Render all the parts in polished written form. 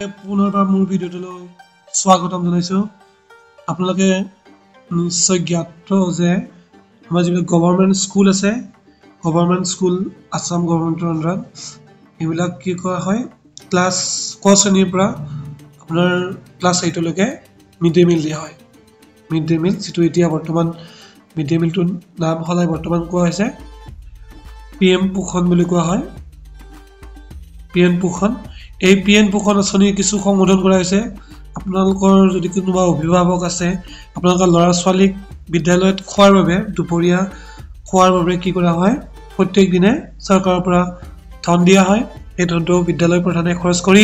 পুনৰবাৰ মোৰ ভিডিঅ'টোলৈ স্বাগতম জনাইছো। আপোনালোকে নিশ্চয় জ্ঞাত যে আমাৰ যিবিলাক গভৰ্ণমেণ্ট স্কুল আছে, গভৰ্ণমেণ্ট স্কুল আসাম গভৰ্ণমেণ্টৰ আণ্ডাৰত এইবিলাক কি কৰা হয়, ক্লাছ ক শ্ৰেণীৰ পৰা আপোনাৰ ক্লাছ 8 লৈকে মিড ডে মিল দিয়া হয়। মিড ডে মিল যিটো এতিয়া বৰ্তমান মিড ডে মিলটোৰ নাম সলাই বৰ্তমান কোৱা হৈছে PM পোষণ বুলি কোৱা হয়। PM পোষণ, এই PM পোষণ আঁচনি কিছু সংশোধন কৰা হৈছে। আপোনালোকৰ যদি কোনোবা অভিভাৱক আছে, আপোনালোকৰ ল'ৰা ছোৱালীক বিদ্যালয়ত খোৱাৰ বাবে দুপৰীয়া খোৱাৰ বাবে কি কৰা হয়, প্ৰত্যেক দিনে চৰকাৰৰ পৰা ধন দিয়া হয়। এই ধনটো বিদ্যালয় প্ৰধানে খৰচ কৰি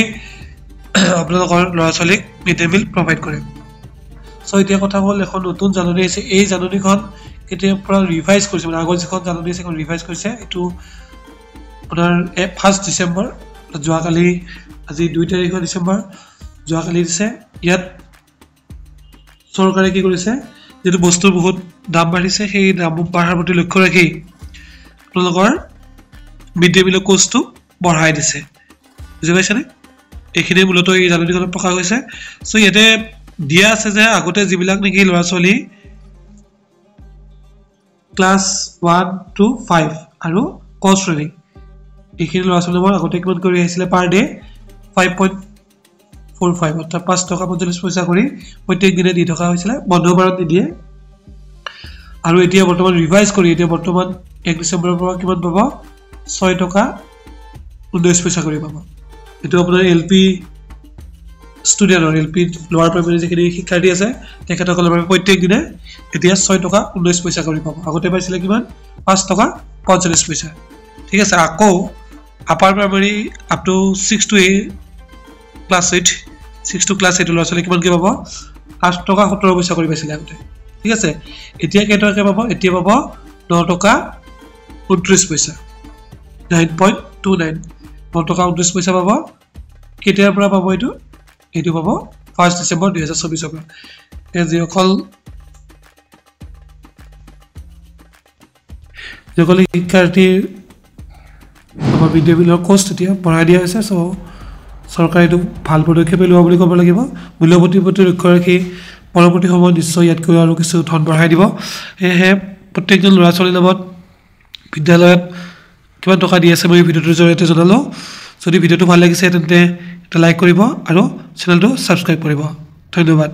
আপোনালোকৰ ল'ৰা ছোৱালীক মিড ডে মিল প্ৰভাইড কৰে। সো এতিয়া কথা হ'ল এখন নতুন জাননী আছে। এই জাননীখন কেতিয়াৰ পৰা ৰিভাইজ কৰিছে, মানে আগৰ যিখন জাননী আছে সেইখন ৰিভাইজ কৰিছে। এইটো আপোনাৰ 1 ডিচেম্বৰ, যোৱাকালি, আজি 2 ডিচেম্বৰ, যোৱাকালি দিছে। ইয়াত চৰকাৰে কি কৰিছে, যিটো বস্তুৰ বহুত দাম বাঢ়িছে, সেই দাম বাঢ়াৰ প্ৰতি লক্ষ্য ৰাখি আপোনালোকৰ মিড ডে মিলৰ কোৰ্চটো বঢ়াই দিছে। বুজি পাইছেনে? এইখিনি মূলত এই জাননীখনত প্ৰকাশ হৈছে। সো ইয়াতে দিয়া আছে যে আগতে যিবিলাক নেকি ল'ৰা ছোৱালী ক্লাছ 1 to 5 আৰু ক শ্ৰেণী, এইখিনি ল'ৰা ছোৱালীবোৰ আগতে কিমান কৰি আহিছিলে, পাৰ ডে 5.45 অৰ্থাৎ 5 টকা 45 পইচা কৰি প্ৰত্যেক দিনে দি থকা হৈছিলে, বন্ধ বাৰত নিদিয়ে। আৰু এতিয়া বৰ্তমান ৰিভাইজ কৰি এতিয়া বৰ্তমান 1 ডিচেম্বৰৰ পৰা কিমান পাব, 6 টকা 19 পইচা কৰি পাব। এইটো আপোনাৰ LP ষ্টুডেণ্টৰ, LP লোৱাৰ প্ৰাইমেৰী যিখিনি শিক্ষাৰ্থী আছে তেখেতসকলৰ বাবে প্ৰত্যেক দিনে এতিয়া 6 টকা 19 পইচা কৰি পাব। আগতে পাইছিলে কিমান, 5 টকা 45 পইচা। ঠিক আছে। আকৌ upper primary up to 6 to 8 class 8 ল'ৰা ছোৱালী কিমানকৈ পাব, 8 টকা 17 পইচা কৰি পাইছিলে আগতে। ঠিক আছে। এতিয়া কেইটকাকৈ পাব, এতিয়া পাব 9 টকা 29 পইচা, 9.29, 9 টকা 29 পইচা পাব। কেতিয়াৰ পৰা পাব এইটো, এইটো পাব 1 ডিচেম্বৰ 2024 পৰা। যিসকল শিক্ষাৰ্থীৰ আমাৰ মিড ডে মিলৰ কোৰ্চ এতিয়া বঢ়াই দিয়া হৈছে। চ' চৰকাৰে এইটো ভাল পদক্ষেপে লোৱা বুলি ক'ব লাগিব। মূল্যবৃদ্ধিৰ প্ৰতি লক্ষ্য ৰাখি পৰৱৰ্তী সময়ত নিশ্চয় ইয়াতকৈ আৰু কিছু ধন বঢ়াই দিব। সেয়েহে প্ৰত্যেকজন ল'ৰা ছোৱালীৰ লগত বিদ্যালয়ত কিমান টকা দি আছে মই ভিডিঅ'টোৰ জৰিয়তে জনালোঁ। যদি ভিডিঅ'টো ভাল লাগিছে তেন্তে এটা লাইক কৰিব আৰু চেনেলটো ছাবস্ক্ৰাইব কৰিব। ধন্যবাদ।